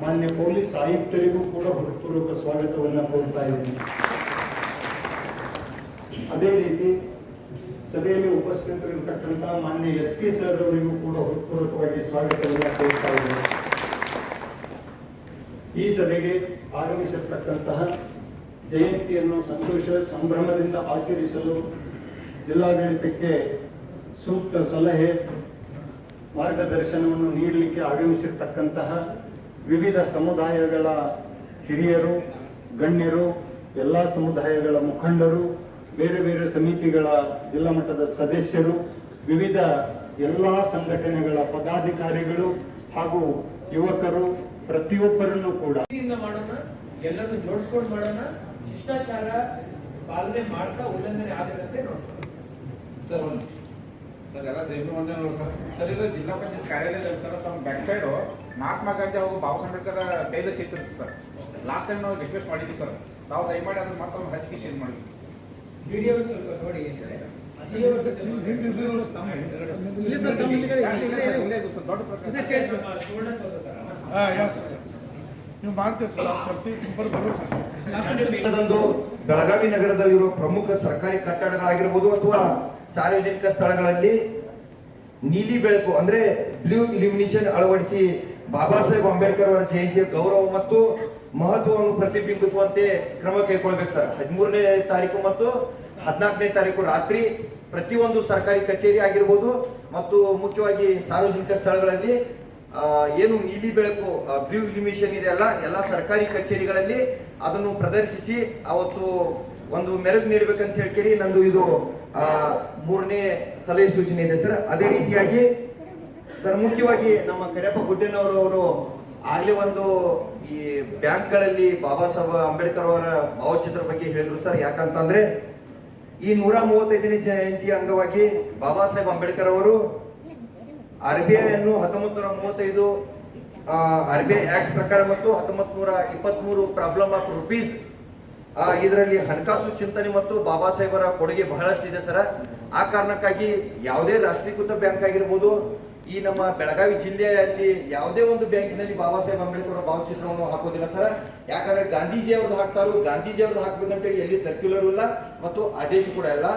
ಮಾನ್ಯ ಪೊಲೀಸ್ ಆಯುಕ್ತರಿಗೂ ಕೂಡ ಹೃತ್ಪೂರ್ವಕ ಸ್ವಾಗತವನ್ನು ಕೋರ್ತಾ ಇದ್ದೀನಿ. ಅದೇ ರೀತಿ ಸಭೆಯಲ್ಲಿ ಉಪಸ್ಥಿತರಿರತಕ್ಕಂತಹ ಮಾನ್ಯ SP ಸರ್ ಅವರಿಗೂ ಕೂಡ ಹೃತ್ಪೂರ್ವಕವಾಗಿ ಸ್ವಾಗತವನ್ನು ಕೋರ್ತಾ ಇದ್ದೀನಿ. ಈ ಸಭೆಗೆ ಆಗಮಿಸಿರ್ತಕ್ಕಂತಹ ಜಯಂತಿಯನ್ನು ಸಂತೋಷ ಸಂಭ್ರಮದಿಂದ ಆಚರಿಸಲು ಜಿಲ್ಲಾಡಳಿತಕ್ಕೆ ಸೂಕ್ತ ಸಲಹೆ ಮಾರ್ಗದರ್ಶನವನ್ನು ನೀಡಲಿಕ್ಕೆ ಆಗಮಿಸಿರ್ತಕ್ಕಂತಹ ವಿವಿಧ ಸಮುದಾಯಗಳ ಹಿರಿಯರು, ಗಣ್ಯರು, ಎಲ್ಲ ಸಮುದಾಯಗಳ ಮುಖಂಡರು, ಬೇರೆ ಬೇರೆ ಸಮಿತಿಗಳ ಜಿಲ್ಲಾ ಮಟ್ಟದ ಸದಸ್ಯರು, ವಿವಿಧ ಎಲ್ಲ ಸಂಘಟನೆಗಳ ಪದಾಧಿಕಾರಿಗಳು ಹಾಗೂ ಯುವಕರು ಪ್ರತಿಯೊಬ್ಬರನ್ನು ಕೂಡ ಮಾಡೋಣ, ಎಲ್ಲರೂ ಜೋಡಿಸ್ಕೊಂಡು ಮಾಡೋಣ, ಶಿಷ್ಟಾಚಾರ ಪಾಲನೆ ಮಾಡ್ತಾ ಉಲ್ಲಂಘನೆ ಆಗದಂತೆ ನೋಡ್ಕೊಳ್ಳಿ. ಸರ್ ಎಲ್ಲ ಜೈಲು ಒಂದೇ ನೋಡಿ ಸರ್ ಇದು ಜಿಲ್ಲಾ ಪಂಚಾಯತ್ ಕಾರ್ಯಾಲಯದಲ್ಲಿ ಸರ್ ತಮ್ಮ ಬ್ಯಾಕ್ ಸೈಡು ಮಹಾತ್ಮ ಗಾಂಧಿ ಅವರು ಬಾಬಾ ಅಂಬೇಡ್ಕರ್ ತೈಲ ಚಿತ್ತಿರುತ್ತೆ ಸರ್. ಲಾಸ್ಟ್ ಟೈಮ್ ನಾವು ರಿಕ್ವೆಸ್ಟ್ ಮಾಡಿದ್ವಿ ಸರ್, ನಾವು ದಯಮಾಡಿ ಅದನ್ನು ಮತ್ತೆ ಹಚ್ಚಿಗೆ ಶೇರ್ ಮಾಡಿದ್ವಿ. ವಿಡಿಯೋ ಸ್ವಲ್ಪ ನೋಡಿ. ದೊಡ್ಡ ಪ್ರಕಾರ ನೀವು ಮಾಡ್ತೀವಿ ಸರ್, ಪ್ರತಿಯೊಬ್ಬರು ಬರೋದು ಬೆಳಗಾವಿ ನಗರದಲ್ಲಿರುವ ಪ್ರಮುಖ ಸರ್ಕಾರಿ ಕಟ್ಟಡಗಳಾಗಿರ್ಬೋದು ಅಥವಾ ಸಾರ್ವಜನಿಕ ಸ್ಥಳಗಳಲ್ಲಿ ನೀಲಿ ಬೆಳಕು ಅಂದ್ರೆ ಬ್ಲೂ ಇಲ್ಯುಮಿನೇಷನ್ ಅಳವಡಿಸಿ ಬಾಬಾ ಸಾಹೇಬ್ ಅಂಬೇಡ್ಕರ್ ಅವರ ಜಯಂತಿಯ ಗೌರವ ಮತ್ತು ಮಹತ್ವವನ್ನು ಪ್ರತಿಬಿಂಬಿಸುವಂತೆ ಕ್ರಮ ಕೈಗೊಳ್ಬೇಕು ಸರ್. 13ನೇ ತಾರೀಕು ಮತ್ತು 14ನೇ ತಾರೀಕು ರಾತ್ರಿ ಪ್ರತಿಯೊಂದು ಸರ್ಕಾರಿ ಕಚೇರಿ ಆಗಿರ್ಬೋದು ಮತ್ತು ಮುಖ್ಯವಾಗಿ ಸಾರ್ವಜನಿಕ ಸ್ಥಳಗಳಲ್ಲಿ ಏನು ನೀಲಿ ಬೆಳಕು ಬ್ಲೂ ಇಲ್ಯುಮಿನೇಷನ್ ಇದೆ ಅಲ್ಲ, ಎಲ್ಲ ಸರ್ಕಾರಿ ಕಚೇರಿಗಳಲ್ಲಿ ಅದನ್ನು ಪ್ರದರ್ಶಿಸಿ ಅವತ್ತು ಒಂದು ಮೆರುಗು ನೀಡಬೇಕಂತ ಹೇಳ್ಕೇಳಿ ನಂದು ಇದು 3ನೇ ಸಲಹೆ ಸೂಚನೆ ಇದೆ ಸರ್. ಅದೇ ರೀತಿಯಾಗಿ ಸರ್ ಮುಖ್ಯವಾಗಿ ನಮ್ಮ ಕರಿಯಪ್ಪ ಗುಡ್ಡೇನವರು ಆಗ್ಲೇ ಒಂದು ಈ ಬ್ಯಾಂಕ್ಗಳಲ್ಲಿ ಬಾಬಾ ಸಾಹೇಬ್ ಅಂಬೇಡ್ಕರ್ ಅವರ ಭಾವಚಿತ್ರ ಬಗ್ಗೆ ಹೇಳಿದ್ರು ಸರ್. ಯಾಕಂತಂದ್ರೆ ಈ 135ನೇ ಜಯಂತಿಯ ಅಂಗವಾಗಿ ಬಾಬಾ ಸಾಹೇಬ್ ಅಂಬೇಡ್ಕರ್ ಅವರು RBI ಅನ್ನು 1935 RBI ಆಕ್ಟ್ ಪ್ರಕಾರ ಮತ್ತು 1923 ಪ್ರಾಬ್ಲಮ್ ಆಫ್ ರುಪೀಸ್ ಇದರಲ್ಲಿ ಹಣಕಾಸು ಚಿಂತನೆ ಮತ್ತು ಬಾಬಾ ಸಾಹೇಬರ ಕೊಡುಗೆ ಬಹಳಷ್ಟು ಇದೆ ಸರ್. ಆ ಕಾರಣಕ್ಕಾಗಿ ಯಾವುದೇ ರಾಷ್ಟ್ರೀಕೃತ ಬ್ಯಾಂಕ್ ಆಗಿರ್ಬೋದು, ಈ ನಮ್ಮ ಬೆಳಗಾವಿ ಜಿಲ್ಲೆಯಲ್ಲಿ ಯಾವುದೇ ಒಂದು ಬ್ಯಾಂಕಿನಲ್ಲಿ ಬಾಬಾ ಸಾಹೇಬ್ ಅಂಬೇಡ್ಕರ್ ಭಾವಚಿತ್ರವನ್ನು ಹಾಕೋದಿಲ್ಲ ಸರ್. ಯಾಕಂದ್ರೆ ಗಾಂಧೀಜಿ ಅವ್ರದ್ದು ಹಾಕ್ತಾರೋ, ಗಾಂಧೀಜಿ ಅವ್ರದ್ದು ಹಾಕ್ಬೇಕಂತೇಳಿ ಎಲ್ಲಿ ಸರ್ಕ್ಯುಲರ್ ಇಲ್ಲ ಮತ್ತು ಆದೇಶ ಕೂಡ ಇಲ್ಲ.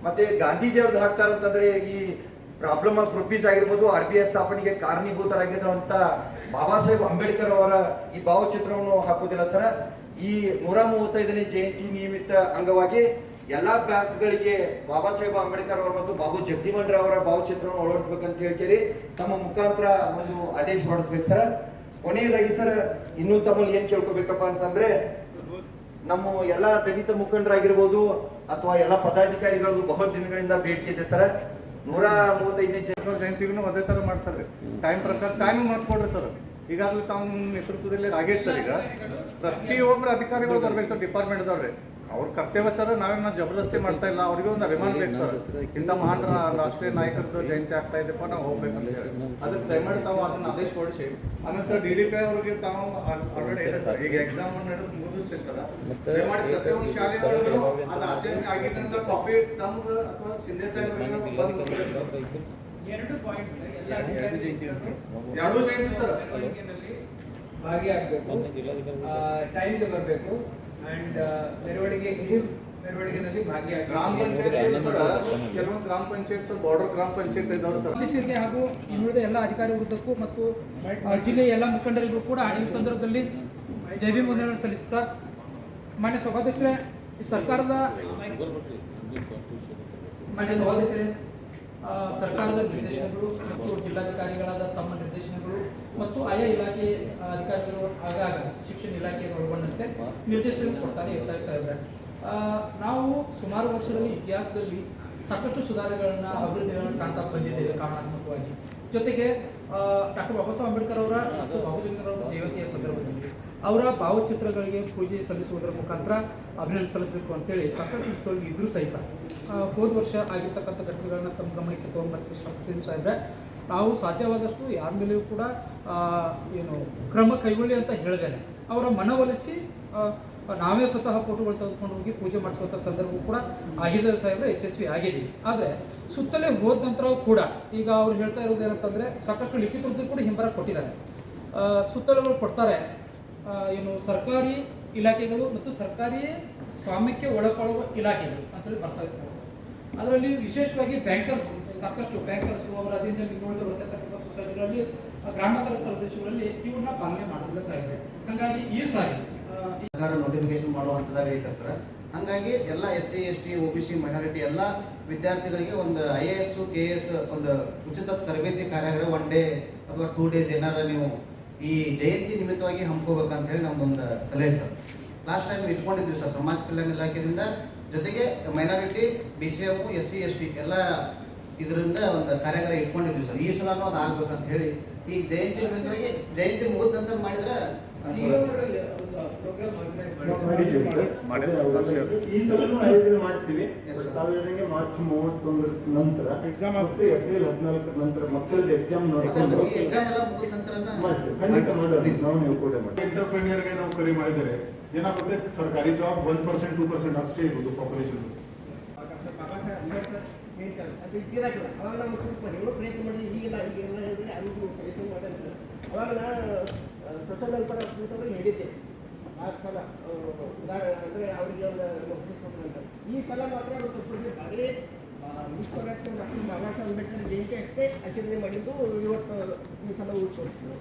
ಮತ್ತೆ ಗಾಂಧೀಜಿ ಅವ್ರದ್ದು ಹಾಕ್ತಾರಂತಂದ್ರೆ ಈ ಪ್ರಾಬ್ಲಮ್ ಆಫ್ ರುಪೀಸ್ ಆಗಿರ್ಬೋದು, RBI ಸ್ಥಾಪನೆಗೆ ಕಾರಣೀಭೂತರಾಗಿರುವಂತ ಬಾಬಾ ಸಾಹೇಬ್ ಅಂಬೇಡ್ಕರ್ ಅವರ ಈ ಭಾವಚಿತ್ರವನ್ನು ಹಾಕೋದಿಲ್ಲ ಸರ್. ಈ 135ನೇ ಜಯಂತಿ ನಿಮಿತ್ತ ಅಂಗವಾಗಿ ಎಲ್ಲಾ ಬ್ಯಾಂಕ್ಗಳಿಗೆ ಬಾಬಾ ಸಾಹೇಬ್ ಅಂಬೇಡ್ಕರ್ ಅವರು ಮತ್ತು ಬಾಬು ಜಗಜೀವನ್ ರಾವ್ ಅವರ ಭಾವಚಿತ್ರವನ್ನು ಅಳವಡಿಸಬೇಕಂತ ಹೇಳ್ತೀರಿ ತಮ್ಮ ಮುಖಾಂತರ ಒಂದು ಆದೇಶ ಹೊರಡಿಸ್ಬೇಕು ಸರ್. ಕೊನೆಯದಾಗಿ ಸರ್, ಇನ್ನೂ ತಮ್ಮಲ್ಲಿ ಏನ್ ಕೇಳ್ಕೋಬೇಕಪ್ಪ ಅಂತಂದ್ರೆ, ನಮ್ಮ ಎಲ್ಲಾ ದಲಿತ ಮುಖಂಡರಾಗಿರ್ಬೋದು ಅಥವಾ ಎಲ್ಲಾ ಪದಾಧಿಕಾರಿಗಳು ಬಹಳ ದಿನಗಳಿಂದ ಬೇಡಿಕೆ ಇದೆ ಸರ್. 135ನೇ ಜಯಂತಿಗೂ ಅದೇ ತರ ಮಾಡ್ತಾರೆ. ಟೈಮ್ ಪ್ರಕಾರ ಟೈಮ್ ಮಾಡ್ಕೊಡ್ರಿ ಸರ್. ಈಗಾಗಲೇ ತಾವು ನೇತೃತ್ವದಲ್ಲಿ ಆಗೈತೆ ಸರ್. ಈಗ ಪ್ರತಿಯೊಬ್ಬರು ಅಧಿಕಾರಿಗಳು ಬರ್ಬೇಕು ಸರ್, ಡಿಪಾರ್ಟ್ಮೆಂಟ್ದವ್ರಿ. ಅವ್ರ ಕರ್ತವ್ಯ ಸರ್, ನಾವೇನ ಜಬರ್ದಸ್ತಿ ಮಾಡ್ತಾ ಇಲ್ಲ. ಅವ್ರಿಗೆ ಒಂದು ಅಭಿಮಾನ ಬೇಕು ಸರ್. ಇಂಥ ಮಹಾನ್ ರಾಷ್ಟ್ರೀಯ ನಾಯಕರದ್ದು ಜಯಂತಿ ಆಗ್ತಾ ಇದೆಪ್ಪ, ನಾವು ಹೋಗ್ಬೇಕಂತ ಹೇಳಿ ಅದಕ್ಕೆ ದಯಮಾಡಿ ತಾವು ಅದನ್ನ ಆದೇಶ ಹೊಡಿಸಿ. ಆಮೇಲೆ ಸರ್ DDP ಅವರಿಗೆ ತಾವು ಆಲ್ರೆಡಿ ಇದೆ ಸರ್. ಈಗ ಎಕ್ಸಾಮ್ ನಡೆದು ಮುಗಿದುತ್ತೆ ಸರ್. ದಯಮಾಡಿ ಪ್ರತಿಯೊಂದು ಶಾಲೆಗಳು ಅದು ಆಚರಣೆ ಆಗಿದ್ದಂತ ಕಾಪಿ ತಮ್ಗೆ ಅಥವಾ ಸಿಂಧೆ ಸಾಹೇಬ್ ಬಂದು 2 ಪಾಯಿಂಟ್ಸ್ ಎರಡು ಜಯಂತಿ ಸರ್ ಭಾಗಿಯಾಗಬೇಕು, ಟೈಮ್ಗೆ ಬರಬೇಕು ಅಂಡ್ ಮೆರವಣಿಗೆನಲ್ಲಿ ಭಾಗಿಯಾಗಿ ಗ್ರಾಮ ಪಂಚಾಯತ್ ಸರ್, ಕೆಲವೊಂದು ಗ್ರಾಮ ಪಂಚಾಯತ್ ಸರ್, ಬಾರ್ಡರ್ ಗ್ರಾಮ ಪಂಚಾಯತ್ ಇದ್ದವರು ಸರ್ ಹಾಗೂ ಇನ್ನುಳಿದ ಎಲ್ಲ ಅಧಿಕಾರಿ ವೃಂದಕ್ಕೂ ಮತ್ತು ಜಿಲ್ಲೆಯ ಎಲ್ಲ ಮುಖಂಡರಿಗೂ ಕೂಡ ಈ ಸಂದರ್ಭದಲ್ಲಿ ಜೈ ಭೀಮ್ ವಂದನೆಗಳನ್ನು ಸಲ್ಲಿಸುತ್ತಾ, ಮಾನ್ಯ ಸಭಾಧ್ಯಕ್ಷರೇ, ಈ ಸರ್ಕಾರದ ಸರ್ಕಾರದ ನಿರ್ದೇಶನಗಳು ಮತ್ತು ಜಿಲ್ಲಾಧಿಕಾರಿಗಳಾದ ತಮ್ಮ ನಿರ್ದೇಶನಗಳು ಮತ್ತು ಆಯಾ ಇಲಾಖೆ ಅಧಿಕಾರಿಗಳು ಆಗಾಗ ಶಿಕ್ಷಣ ಇಲಾಖೆಯನ್ನು ಒಳಗೊಂಡಂತೆ ನಿರ್ದೇಶನ ಕೊಡ್ತಾನೆ ಇರ್ತಾರೆ ಸಾಹೇಬ್ರೆ. ನಾವು ಸುಮಾರು ವರ್ಷದಲ್ಲಿ ಇತಿಹಾಸದಲ್ಲಿ ಸಾಕಷ್ಟು ಸುಧಾರಣೆಗಳನ್ನು, ಅಭಿವೃದ್ಧಿಗಳನ್ನು ಕಾಣ್ತಾ ಬಂದಿದ್ದೇವೆ ಕಾರಣಾತ್ಮಕವಾಗಿ. ಜೊತೆಗೆ ಡಾಕ್ಟರ್ ಬಾಬಾ ಸಾಹೇಬ್ ಅಂಬೇಡ್ಕರ್ ಅವರ ಮತ್ತು ಬಾಬು ಜಗಜೀವನ್ ರಾವ್ ಜಯಂತಿಯ ಸಂದರ್ಭದಲ್ಲಿ ಅವರ ಭಾವಚಿತ್ರಗಳಿಗೆ ಪೂಜೆ ಸಲ್ಲಿಸುವುದರ ಮುಖಾಂತರ ಅಭಿನಂದನೆ ಸಲ್ಲಿಸಬೇಕು ಅಂತೇಳಿ ಸಾಕಷ್ಟು ಇದ್ರೂ ಸಹಿತ ಹೋದ ವರ್ಷ ಆಗಿರ್ತಕ್ಕಂಥ ಘಟನೆಗಳನ್ನ ತಮ್ಮ ಗಮನಕ್ಕೆ ತೊಗೊಂಡ್ಬರ್ತೀವಿ ಇಷ್ಟಪಡ್ತೀನಿ ಸಾಹೇಬ್ರೆ. ನಾವು ಸಾಧ್ಯವಾದಷ್ಟು ಯಾರ ಮೇಲೆಯೂ ಕೂಡ ಏನು ಕ್ರಮ ಕೈಗೊಳ್ಳಿ ಅಂತ ಹೇಳಿದ್ದೇನೆ. ಅವರ ಮನವೊಲಿಸಿ ನಾವೇ ಸ್ವತಃ ಫೋಟೋಗಳು ತೆಗೆದುಕೊಂಡು ಹೋಗಿ ಪೂಜೆ ಮಾಡಿಸುವಂಥ ಸಂದರ್ಭ ಕೂಡ ಆಗಿದೆ ಸಾಹೇಬ್ರೆ, ಯಶಸ್ವಿ ಆಗಿದ್ದೀವಿ. ಆದರೆ ಸುತ್ತಲೇ ಹೋದ ನಂತರ ಕೂಡ ಈಗ ಅವ್ರು ಹೇಳ್ತಾ ಇರೋದು ಏನಂತಂದರೆ ಸಾಕಷ್ಟು ಲಿಖಿತ ರೂಪದಲ್ಲಿ ಕೂಡ ಹಿಂಬರ ಕೊಟ್ಟಿದ್ದಾರೆ. ಸುತ್ತಲೂ ಕೊಡ್ತಾರೆ, ಏನು ಸರ್ಕಾರಿ ಇಲಾಖೆಗಳು ಮತ್ತು ಸರ್ಕಾರಿ ಸ್ವಾಮ್ಯಕ್ಕೆ ಒಳಪಡುವ ಇಲಾಖೆಗಳು ಅಂತೇಳಿ ಬರ್ತವೆ ಸರ್. ಅದರಲ್ಲಿ ವಿಶೇಷವಾಗಿ ಬ್ಯಾಂಕರ್ಸ್, ಸಾಕಷ್ಟು ಬ್ಯಾಂಕರ್ಸ್ ಅವರ ಅಧೀನದಲ್ಲಿ ನೋಡಿದ ಬರ್ತಕ್ಕಂಥ ಸೊಸೈಟಿಗಳಲ್ಲಿ ಗ್ರಾಮಾಂತರ ಪ್ರದೇಶಗಳಲ್ಲಿ ಇವನ್ನ ಪಾಲನೆ ಮಾಡೋದಿಲ್ಲ ಸಾಹೇಬ್ರೆ. ಹಾಗಾಗಿ ಈ ಸಾರಿ ಸರ್ಕಾರ ನೋಟಿಫಿಕೇಶನ್ ಮಾಡೋ ಹಂತದಾಗ ಐತೆ ಸರ್. ಹಾಗಾಗಿ ಎಲ್ಲ SC ST OBC ಮೈನಾರಿಟಿ ಎಲ್ಲ ವಿದ್ಯಾರ್ಥಿಗಳಿಗೆ ಒಂದು IAS KS ಒಂದು ಉಚಿತ ತರಬೇತಿ ಕಾರ್ಯಾಗಾರ 1 ಡೇ ಅಥವಾ 2 ಡೇಸ್ ಏನಾರ ನೀವು ಈ ಜಯಂತಿ ನಿಮಿತ್ತವಾಗಿ ಹಮ್ಕೋಬೇಕಂತ ಹೇಳಿ ನಮ್ದೊಂದು ಸಲಹೆ ಸರ್. ಲಾಸ್ಟ್ ಟೈಮ್ ಇಟ್ಕೊಂಡಿದ್ವಿ ಸರ್ ಸಮಾಜ ಕಲ್ಯಾಣ ಇಲಾಖೆಯಿಂದ, ಜೊತೆಗೆ ಮೈನಾರಿಟಿ BCM SC ST ಎಲ್ಲ ಇದರಿಂದ ಒಂದು ಕಾರ್ಯಾಗಾರ ಇಟ್ಕೊಂಡಿದ್ವಿ ಸರ್. ಈ ಸಲನೂ ಅದು ಆಗ್ಬೇಕಂತ ಹೇಳಿ ಈಗ ಜಯಂತಿ ನಿಮಿತ್ತವಾಗಿ ಜಯಂತಿ ಮುಗಿದ ನಂತರ ಮಾಡಿದ್ರೆ ಈ ಸಲನೂ ಆಯೋಜನೆ ಮಾಡ್ತೀವಿ. ತಾವು ಹೇಳಿದಂಗೆ ಮಾರ್ಚ್ 31 ನಂತರ ಎಕ್ಸಾಮ್ ಮತ್ತು ಏಪ್ರಿಲ್ 14 ನಂತರ ಮಕ್ಕಳದ್ದು ಎಕ್ಸಾಮ್ ನೋಡ್ಕೊಂಡು ಎಕ್ಸಾಮ್ ಎಲ್ಲ ಮುಗಿದ ನಂತರ ಮಾಡ್ತೀವಿ. ಖಂಡಿತ ಮಾಡೋದು ನಾವು ನೀವು ಕೂಡ ಮಾಡಿ. ಎಂಟರ್ಪ್ರೆನ್ಯೂರ್ಗೆ ನಾವು ಕರೆ ಮಾಡಿದರೆ ಏನಾಗುತ್ತೆ, ಸರ್ಕಾರಿ ಜಾಬ್ 1% 2% ಅಷ್ಟೇ ಇರೋದು ಪಾಪ್ಯುಲೇಷನ್. ಅದು ಇದ್ದಿರಾಗಿಲ್ಲ. ಅವಾಗ ನಾವು ಸ್ವಲ್ಪ ಹೇಳೋ ಪ್ರಯತ್ನ ಮಾಡಿದ್ವಿ. ಈಗೆಲ್ಲ ಹೇಳಿದ್ರೆ ಅದು ಪ್ರಯತ್ನ ಮಾಡಿದ್ರೆ ಅವಾಗ ನಾನು ಸೋಷಲ್ ವೆಲ್ಫೇರ್ ಆಫೀಸರ್ಗೆ ಹೇಳಿದ್ದೆ ಆ ಸಲ ಉದಾಹರಣೆ ಅಂದರೆ ಅವರಿಗೆ ಒಂದು ಅಂತ. ಈ ಸಲ ಮಾತ್ರ ಅವರು ತಪ್ಪಿಗೆ ಭಾರಿ ವಿಶ್ವರತ್ನ ಡಾಕ್ಟರ್ ಬಾಬಾ ಸಾಹೇಬ್ ಅಂಬೇಡ್ಕರ್ ಜಯಂತಿ ಅಷ್ಟೇ ಆಚರಣೆ ಮಾಡಿದ್ದು ಇವತ್ತು ಈ ಸಲ ಉಳಿಸ್ಕೊಡ್ತೀವಿ.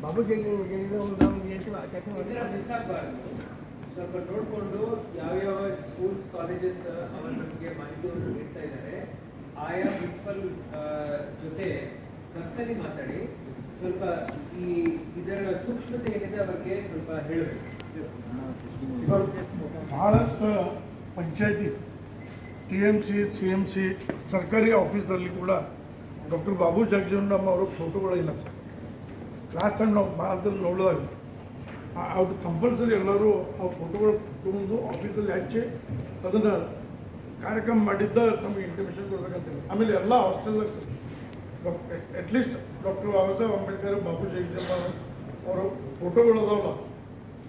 ಬಾಬು ಜಯಂತಿ ಆಚರಣೆ ಮಾಡಿದ್ರೆ ಮಿಸ್ ಆಗಬಾರ್ದು. ಸ್ವಲ್ಪ ನೋಡಿಕೊಂಡು ಯಾವ್ಯಾವ ಸ್ಕೂಲ್ಸ್ ಕಾಲೇಜಸ್ ಅವರು ನಮಗೆ ಮಾಹಿತಿಯನ್ನು ನೀಡ್ತಾ ಇದ್ದಾರೆ, ಆಯಾ ಪ್ರಿನ್ಸಿಪಲ್ ಜೊತೆ ಪರ್ಸನಲಿ ಮಾತಾಡಿ ಸ್ವಲ್ಪ ಈ ಇದರ ಸೂಕ್ಷ್ಮತೆ ಏನಿದೆ ಅವರಿಗೆ ಸ್ವಲ್ಪ ಹೇಳಬೇಕು. ಬಹಳಷ್ಟು ಪಂಚಾಯತಿ TMC CMC ಸರ್ಕಾರಿ ಆಫೀಸ್ನಲ್ಲಿ ಕೂಡ ಡಾಕ್ಟರ್ ಬಾಬು ಜಗಜೀವನರಾಮ್ ಅವರ ಫೋಟೋಗಳು ಇಲ್ಲ ಸರ್. ಲಾಸ್ಟ್ ಟೈಮ್ ನಾವು ಭಾರತದಲ್ಲಿ ನೋಡಿದಾಗ ಅದು ಕಂಪಲ್ಸರಿ ಎಲ್ಲರೂ ಆ ಫೋಟೋಗಳು ತಗೊಂಡು ಆಫೀಸಲ್ಲಿ ಹಚ್ಚಿ ಅದನ್ನು ಕಾರ್ಯಕ್ರಮ ಮಾಡಿದ್ದ ತಮಗೆ ಇಂಟಿಮೇಷನ್ ಕೊಡ್ಬೇಕಂತೇಳಿ. ಆಮೇಲೆ ಎಲ್ಲ ಹಾಸ್ಟೆಲ್ದಾಗ sir at least doctor Baba Saheb Ambedkar, Babu Jagjivan Ram ಅವರ ಫೋಟೋಗಳು ಅದಾವಲ್ಲ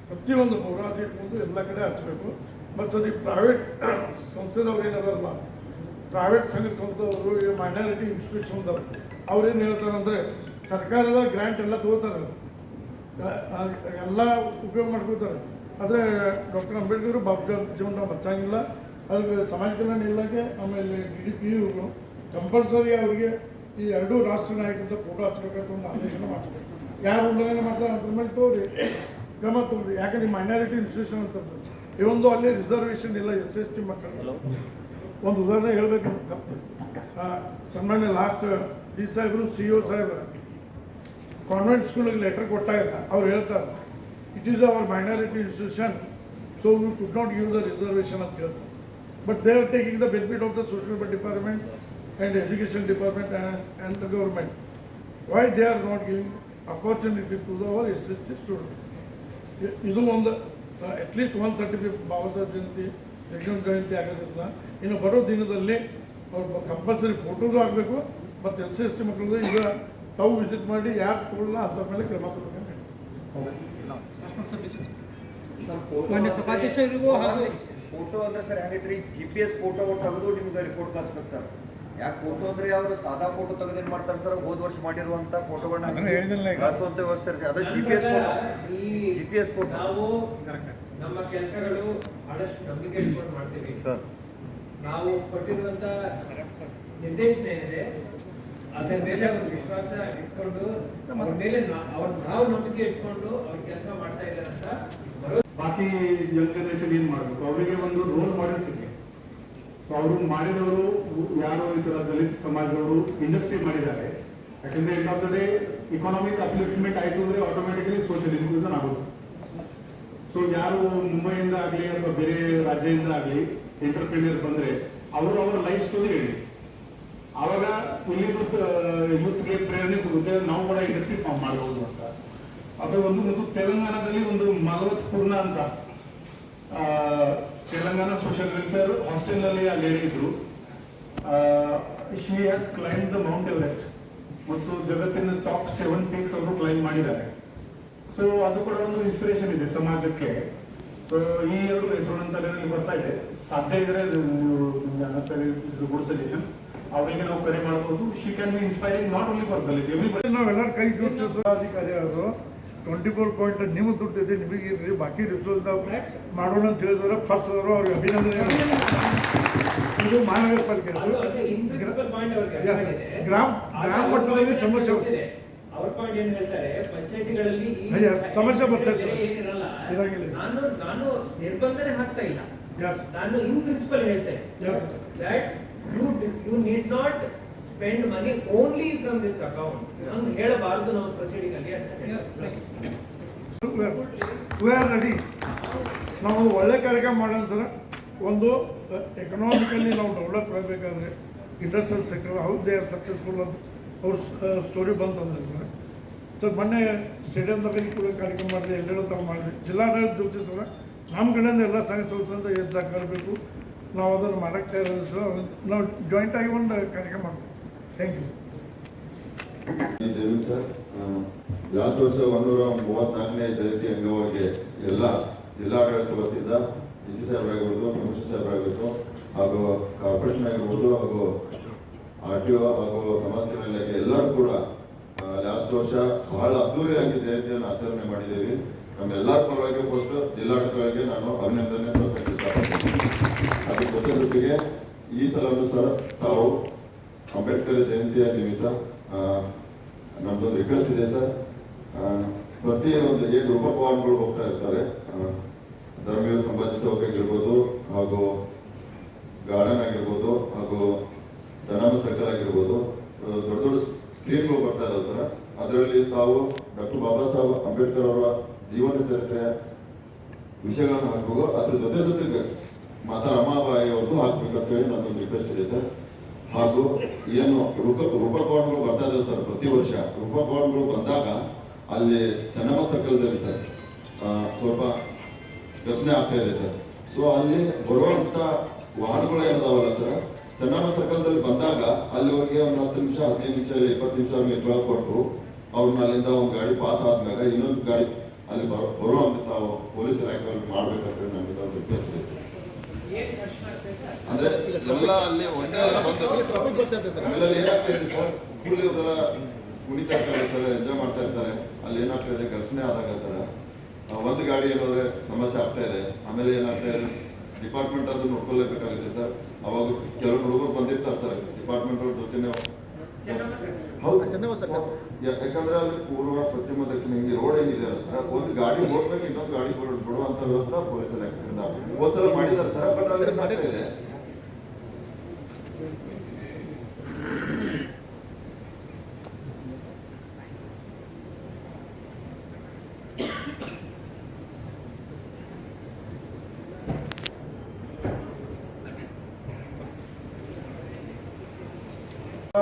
ಪ್ರತಿಯೊಂದು ಮೊರಾರ್ಜಿ ಇಟ್ಕೊಂಡು ಎಲ್ಲ ಕಡೆ ಹಚ್ಚಬೇಕು. ಮತ್ತು ಅದು ಪ್ರೈವೇಟ್ ಸಂಸ್ಥೆದವ್ರು ಏನದಾರಲ್ಲ, ಪ್ರೈವೇಟ್ ಸಂಘ ಸಂಸ್ಥೆದವರು ಮೈನಾರಿಟಿ ಇನ್ಸ್ಟಿಟ್ಯೂಷನ್ದವ್ರು ಅವ್ರೇನು ಹೇಳ್ತಾರೆ ಅಂದರೆ ಸರ್ಕಾರದ ಗ್ರ್ಯಾಂಟ್ ಎಲ್ಲ ತಗೋತಾರೆ, ಎಲ್ಲ ಉಪಯೋಗ ಮಾಡ್ಕೋತಾರೆ. ಆದರೆ ಡಾಕ್ಟರ್ ಅಂಬೇಡ್ಕರ್ ಬಾಬು ಜಗಜೀವನರಾಮ್ ಹಚ್ಚಂಗಿಲ್ಲ. ಅದಕ್ಕೆ ಸಮಾಜ ಕಲ್ಯಾಣ ಇಲಾಖೆ ಆಮೇಲೆ DDP ಇವರು ಕಂಪಲ್ಸರಿ ಅವರಿಗೆ ಈ ಎರಡೂ ರಾಷ್ಟ್ರ ನಾಯಕರಿಂದ ಫೋಟೋ ಹಚ್ಬೇಕಂತ ಒಂದು ಆದೇಶನ ಮಾಡಿಸ್ಬೇಕು. ಯಾರು ಉಲ್ಲಂಘನೆ ಮಾಡ್ತಾರೆ ಅದ್ರ ಮೇಲೆ ತೋರಿ ಕ್ರಮ ತೋರಿ. ಯಾಕಂದ್ರೆ ಮೈನಾರಿಟಿ ಇನ್ಸ್ಟಿಟ್ಯೂಷನ್ ಅಂತ ಸರ್, ಇವೊಂದು ಅಲ್ಲಿ ರಿಸರ್ವೇಷನ್ ಇಲ್ಲ SC ಮಕ್ಕಳು. ಒಂದು ಉದಾಹರಣೆ ಹೇಳಬೇಕು, ಸನ್ಮಾನ್ಯ ಲಾಸ್ಟ್ D ಸಾಹೇಬರು CO ಸಾಹೇಬರು ಕಾನ್ವೆಂಟ್ ಸ್ಕೂಲಿಗೆ ಲೆಟರ್ ಕೊಟ್ಟಾಗ ಅವ್ರು ಹೇಳ್ತಾರೆ it is our minority institution, so we could not give the reservation ಅಂತ ಹೇಳ್ತಾರೆ. But they are taking the benefit of the social welfare department and education department and the government. Why they are not giving opportunity to our SC student. ಇದು ಒಂದು at least 135 Baba Saheb ಜಯಂತಿ ಜಯಂತಿ ಆಗೋದಿಲ್ಲ. ಇನ್ನು ಬರೋ ದಿನದಲ್ಲಿ ಅವ್ರು compulsory ಫೋಟೋದು ಆಗಬೇಕು. ಮತ್ತು SC ST ಮಕ್ಕಳದ್ದು ಈಗ ತಾವು ವಿಸಿಟ್ ಮಾಡಿ ಯಾರು ತಗೊಳ್ಳಲ್ಲ ಅದ್ರ ಮೇಲೆ ಕ್ರಮ ತಗೋಬೇಕಂತ ಮಾನ್ಯ ಸಭಾಧ್ಯಕ್ಷರಿಗೂ ಹಾಗೂ ಫೋಟೋ ಅಂದ್ರೆ ಸರ್ ಹೆಂಗೈತ್ರಿ, GPS ಫೋಟೋ ತೆಗೆದು ನಿಮ್ಗೆ ರಿಪೋರ್ಟ್ ಕಳಿಸ್ಬೇಕು ಸರ್. ಯಾಕೆ ಫೋಟೋ ಅಂದ್ರೆ ಅವರು ಸಾದಾ ಫೋಟೋ ತೆಗೆದೇನು ಮಾಡ್ತಾರೆ ಸರ್, ಹೋದ ವರ್ಷ ಮಾಡಿರುವಂಥ ಫೋಟೋಗಳನ್ನ ಕಳಿಸುವಂಥ ವ್ಯವಸ್ಥೆ ಇರುತ್ತೆ. ಅದು GPS ಫೋಟೋ ನಾವು ನಮ್ಮ ಕೆಲಸಗಳು ಬಹಳಷ್ಟು ನಂಬಿಕೆ ಇಟ್ಕೊಂಡು ಮಾಡ್ತೀವಿ ಸರ್. ನಾವು ಕೊಟ್ಟಿರುವಂತ ನಿರ್ದೇಶನ ಏನಿದೆ ಅದರ ಮೇಲೆ ಒಂದು ವಿಶ್ವಾಸ ಇಟ್ಕೊಂಡು ಅವ್ರ ಮೇಲೆ ನಾವು ನಂಬಿಕೆ ಇಟ್ಕೊಂಡು ಅವ್ರ ಕೆಲಸ ಮಾಡ್ತಾ ಇದ್ದಾರೆ ಅಂತ. ಬಾಕಿ ಯಂಗ್ ಜನರೇಷನ್ ಏನು ಮಾಡಬೇಕು, ಅವರಿಗೆ ಒಂದು ರೋಲ್ ಮಾಡೆಲ್ ಸಿಗಲಿ. ಸೊ ಅವರು ಮಾಡಿದವರು ಯಾರು ಈ ಥರ ದಲಿತ ಸಮಾಜದವರು ಇಂಡಸ್ಟ್ರಿ ಮಾಡಿದ್ದಾರೆ. ಯಾಕಂದರೆ end of the day economic upliftment ಆಯಿತು ಅಂದರೆ ಆಟೋಮೆಟಿಕಲಿ ಸೋಷಿಯಲ್ ಇನ್ಕ್ಲೂಷನ್ ಆಗುತ್ತೆ. ಸೊ ಯಾರು ಮುಂಬೈಯಿಂದ ಆಗಲಿ ಅಥವಾ ಬೇರೆ ರಾಜ್ಯದಿಂದ ಆಗಲಿ ಎಂಟರ್ಪ್ರಿನಿಯರ್ ಬಂದರೆ ಅವರು ಅವರ ಲೈಫ್ ಸ್ಟೋರಿ ಹೇಳಿ, ಆವಾಗ ಇಲ್ಲಿದ್ದು ಯೂತ್ಗೆ ಪ್ರೇರಣೆ ಸಿಗುತ್ತೆ, ನಾವು ಕೂಡ ಇಂಡಸ್ಟ್ರಿ ಫಾರ್ಮ್ ಮಾಡ್ಬೋದು ಅಂತ. ಅದು ಒಂದು ತೆಲಂಗಾಣದಲ್ಲಿ ಒಂದು ಮಾಲವತ್ ಪೂರ್ಣ ಅಂತ ತೆಲಂಗಾಣ ಸೋಷಿಯಲ್ ವೆಲ್ಫೇರ್ ಹಾಸ್ಟೆಲ್ನಲ್ಲಿ ಆ ಲೇಡಿ ಇದ್ರು. She has climb the Mount Everest ಮತ್ತು ಜಗತ್ತಿನ ಟಾಪ್ 7 ಪೀಕ್ಸ್ ಅವರು ಕ್ಲೈಂಬ್ ಮಾಡಿದ್ದಾರೆ. ಸೊ ಅದು ಕೂಡ ಒಂದು ಇನ್ಸ್ಪಿರೇಷನ್ ಇದೆ ಸಮಾಜಕ್ಕೆ. ಸೊ ಸೊ ಈ ಎರಡು ಹೆಸರು ಅಂತ ಬರ್ತಾ ಇದೆ. ಸಾಧ್ಯ ಇದ್ರೆ ನೀವು ಗುಡ್ ಸಜೆಷನ್, ಅವರಿಗೆ ನಾವು ಕರೆ ಮಾಡ್ಬೋದು. She can be inspiring not only for Dalit everybody. ನಾವೆಲ್ಲರೂ ಕೈ ಜೋಡಿಸೋ ಅಧಿಕಾರಿ ಅವರು 24 ಪಾಯಿಂಟ್ ನಿಮ್ಮ ದುಡ್ಡು ಇದೆ ನಿಮಗೆ ಇರ್ರಿ, ಬಾಕಿ ರಿಸೋರ್ಸ್ ಮಾಡೋಣ ಅಂತ ಹೇಳಿದ್ರೆ ಫಸ್ಟ್ ಅವರು ಅವ್ರಿಗೆ ಅಭಿನಂದನೆ. ಇದು ಮಹಾನಗರ ಪಾಲಿಕೆ ಗ್ರಾಮ ಮಟ್ಟದಲ್ಲಿ ಸಮಸ್ಯೆ ಅವ್ರ ಪಾಯಿಂಟ್ ಏನ್ ಹೇಳ್ತಾರೆ, ಪಂಚಾಯತಿಗಳಲ್ಲಿ ಸಮಸ್ಯೆ ಬರ್ತದೆ ಸರ್. ಏನಿರಲ್ಲ. ಇರಂಗಿಲ್ಲ. ನಾನು ನಿರ್ಬಂಧನೆ ಹಾಕ್ತಾ ಇಲ್ಲ, Yes. ನಾನು ಇನ್ ಪ್ರಿನ್ಸಿಪಲ್ ಹೇಳ್ತೇನೆ that you need not spend money only from this account. ಹಂಗೆ ಹೇಳಬಾರ್ದು ನಾವು ಪ್ರೊಸೀಡಿಂಗ್ ಅಲ್ಲಿ ಅಂತ ವಿ ಆರ್ ರೆಡಿ. ನಾವು ಒಳ್ಳೆ ಕಾರ್ಯಕ್ರಮ ಮಾಡೋಣ ಸರ್. ಒಂದು ಎಕನಾಮಿಕಲಿ ನಾವು ಡೆವಲಪ್ ಆಗಬೇಕಾದ್ರೆ ಇಂಡಸ್ಟ್ರಿಯಲ್ ಸೆಕ್ಟರ್ ಹೌದು ದೇ ಆರ್ ಸಕ್ಸಸ್ಫುಲ್ ಅಂತ ಅವ್ರ ಸ್ಟೋರಿ ಬಂತಂದ್ರೆ ಸರ್ ಮೊನ್ನೆ ಸ್ಟೇಡಿಯಂದಲ್ಲಿ ಕೂಡ ಕಾರ್ಯಕ್ರಮ ಮಾಡಿದೆ, ಎಲ್ಲರೂ ತಾವು ಮಾಡಿದ್ವಿ. ಜಿಲ್ಲಾಡಳಿತ ಜೊತೆ ಸರ್ ನಮ್ಮ ಕಡೆಯಿಂದ ಎಲ್ಲ ಸಂಘ ಸಂಸ್ಥೆಯಿಂದ ಹೆಚ್ಚಾಗಬೇಕು. ನಾವು ಅದನ್ನು ಮಾಡೋಕ್ಕೆ ತಯಾರಿಲ್ಲ ಸರ್. ನಾವು ಜಾಯಿಂಟಾಗಿ ಒಂದು ಕಾರ್ಯಕ್ರಮ ಮಾಡ್ತೀವಿ. ಥ್ಯಾಂಕ್ ಯು ಜಮೀನ್ ಸರ್. ಲಾಸ್ಟ್ ವರ್ಷ 134ನೇ ಜಯಂತಿ ಅಂಗವಾಗಿ ಎಲ್ಲ ಜಿಲ್ಲಾಡಳಿತ ವತಿಯಿಂದ ಡಿ ಸಿ ಸಾಹೇಬರಾಗಿರ್ಬೋದು, ಕಮಿಷನರ್ ಸಾಹೇಬರಾಗಿರ್ಬೋದು, ಹಾಗೂ ಕಾರ್ಪೊರೇಷನ್ ಆಗಿರ್ಬೋದು, ಹಾಗೂ RTO ಹಾಗೂ ಸಮಾಜ ಸೇವಾ ಇಲಾಖೆ ಎಲ್ಲರೂ ಕೂಡ ಲಾಸ್ಟ್ ವರ್ಷ ಬಹಳ ಅದ್ದೂರಿಯಾಗಿ ಜಯಂತಿಯನ್ನು ಆಚರಣೆ ಮಾಡಿದ್ದೀವಿ. ನಮ್ಮೆಲ್ಲರ ಪರವಾಗಿ ಫಸ್ಟ್ ಜಿಲ್ಲಾಡಳಿತಗಳಿಗೆ ನಾನು ಅಭಿನಂದನೆ ಸಲ್ಲಿಸಕ್ಕೆ ಇಷ್ಟಪಡ್ತೀನಿ. ಅದ್ರ ಜೊತೆಗೆ ಈ ಸಲವೂ ಸರ್ ತಾವು ಅಂಬೇಡ್ಕರ್ ಜಯಂತಿಯ ನಿಮಿತ್ತ ನಮ್ದೊಂದು ರಿಕ್ವೆಸ್ಟ್ ಇದೆ ಸರ್. ಪ್ರತಿ ಒಂದು ಏನು ರೂಪಕವಾನ್ಗಳು ಹೋಗ್ತಾ ಇರ್ತವೆ, ಧರ್ಮವೀರ ಸಂಭಾಜಿ ಚೌಕ ಆಗಿರ್ಬೋದು, ಹಾಗೂ ಗಾರ್ಡನ್ ಆಗಿರ್ಬೋದು, ಹಾಗೂ ಜನಾಮ ಸರ್ಕಲ್ ಆಗಿರ್ಬೋದು, ದೊಡ್ಡ ದೊಡ್ಡ ಸ್ಕ್ರೀನ್ಗಳು ಬರ್ತಾ ಇದಾವೆ ಸರ್. ಅದರಲ್ಲಿ ತಾವು ಡಾಕ್ಟರ್ ಬಾಬಾ ಸಾಹೇಬ್ ಅಂಬೇಡ್ಕರ್ ಅವರ ಜೀವನ ಚರಿತ್ರೆಯ ವಿಷಯಗಳನ್ನು ಹಾಕಬೇಕು. ಅದ್ರ ಜೊತೆಗೆ ಮಾತಾ ರಮಾಬಾಯಿ ಅವ್ರದ್ದು ಹಾಕ್ಬೇಕಂತ ಹೇಳಿ ನನ್ನೊಂದು ರಿಕ್ವೆಸ್ಟ್ ಇದೆ ಸರ್. ಹಾಗೂ ಏನು ರೂಪಕವಾನ್ಗಳು ಬರ್ತಾ ಇದಾವೆ ಸರ್, ಪ್ರತಿ ವರ್ಷ ರೂಪಕವಾನ್ಗಳು ಬಂದಾಗ ಅಲ್ಲಿ ಚೆನ್ನಮ್ಮ ಸರ್ಕಲ್ದಲ್ಲಿ ಸರ್ ಸ್ವಲ್ಪ ಯೋಚನೆ ಆಗ್ತಾ ಇದೆ ಸರ್. ಸೊ ಅಲ್ಲಿ ಬರುವಂತ ವಾಹನಗಳು ಏನಿದಾವಲ್ಲ ಸರ್, ಚೆನ್ನಮ್ಮ ಸರ್ಕಲ್ದಲ್ಲಿ ಬಂದಾಗ ಅಲ್ಲಿವರೆಗೆ ಒಂದು 10 ನಿಮಿಷ 15 ನಿಮಿಷ 20 ನಿಮಿಷ ಅವ್ರಿಗೆ ಕೊಟ್ಟರು. ಅವ್ರನ್ನ ಅಲ್ಲಿಂದ ಒಂದು ಗಾಡಿ ಪಾಸ್ ಆದ್ಮೇಲೆ ಇನ್ನೊಂದು ಗಾಡಿ ಅಲ್ಲಿ ಬರುವಂತ ತಾವು ಪೊಲೀಸ್ ಇಲಾಖೆಯಲ್ಲಿ ಮಾಡ್ಬೇಕಂತ ನಮಗೆ ಒಂದು ರಿಕ್ವೆಸ್ಟ್ ಇದೆ ಸರ್. ಅಂದ್ರೆ ಎಲ್ಲ ಅಲ್ಲಿ ಒಂದೇ ಆಮೇಲೆ ಏನಾಗ್ತಾ ಇದೆ ಸರ್, ಕೂಲಿಯವರೆಲ್ಲ ಕುಣಿತಾ ಇರ್ತಾರೆ ಸರ್, ಎಂಜಾಯ್ ಮಾಡ್ತಾ ಇರ್ತಾರೆ. ಅಲ್ಲಿ ಏನಾಗ್ತಾ ಇದೆ, ಘರ್ಷಣೆ ಆದಾಗ ಸರ್ ಒಂದು ಗಾಡಿ ಏನಾದ್ರೆ ಸಮಸ್ಯೆ ಆಗ್ತಾ ಇದೆ. ಆಮೇಲೆ ಏನಾಗ್ತಾ ಇದೆ, ಡಿಪಾರ್ಟ್ಮೆಂಟ್ ಅದು ನೋಡ್ಕೊಳ್ಳೇಬೇಕಾಗುತ್ತೆ ಸರ್. ಅವಾಗ ಕೆಲವು ಹುಡುಗರು ಬಂದಿರ್ತಾರೆ ಸರ್ ಡಿಪಾರ್ಟ್ಮೆಂಟ್ ಅವ್ರ ಜೊತೆನೆ. ಹೌದು ಯಾಕಂದ್ರೆ ಅಲ್ಲಿ ಪೂರ್ವ ಪಶ್ಚಿಮ ದಕ್ಷಿಣ ಹಿಂಗೆ ರೋಡ್ ಏನಿದೆ ಸರ್, ಒಂದು ಗಾಡಿ ಹೋಗ್ಬೇಕು, ಇನ್ನೊಂದು ಗಾಡಿ ಬಿಡುವಂತ ವ್ಯವಸ್ಥೆ ಪೊಲೀಸ್ ಇಲಾಖೆಯಿಂದ ಒಂದ್ಸಲ ಮಾಡಿದ್ದಾರೆ ಸರ್. ಬಟ್ ಅಲ್ಲಿ ಮಾಡ್ತಾ ಇದೆ.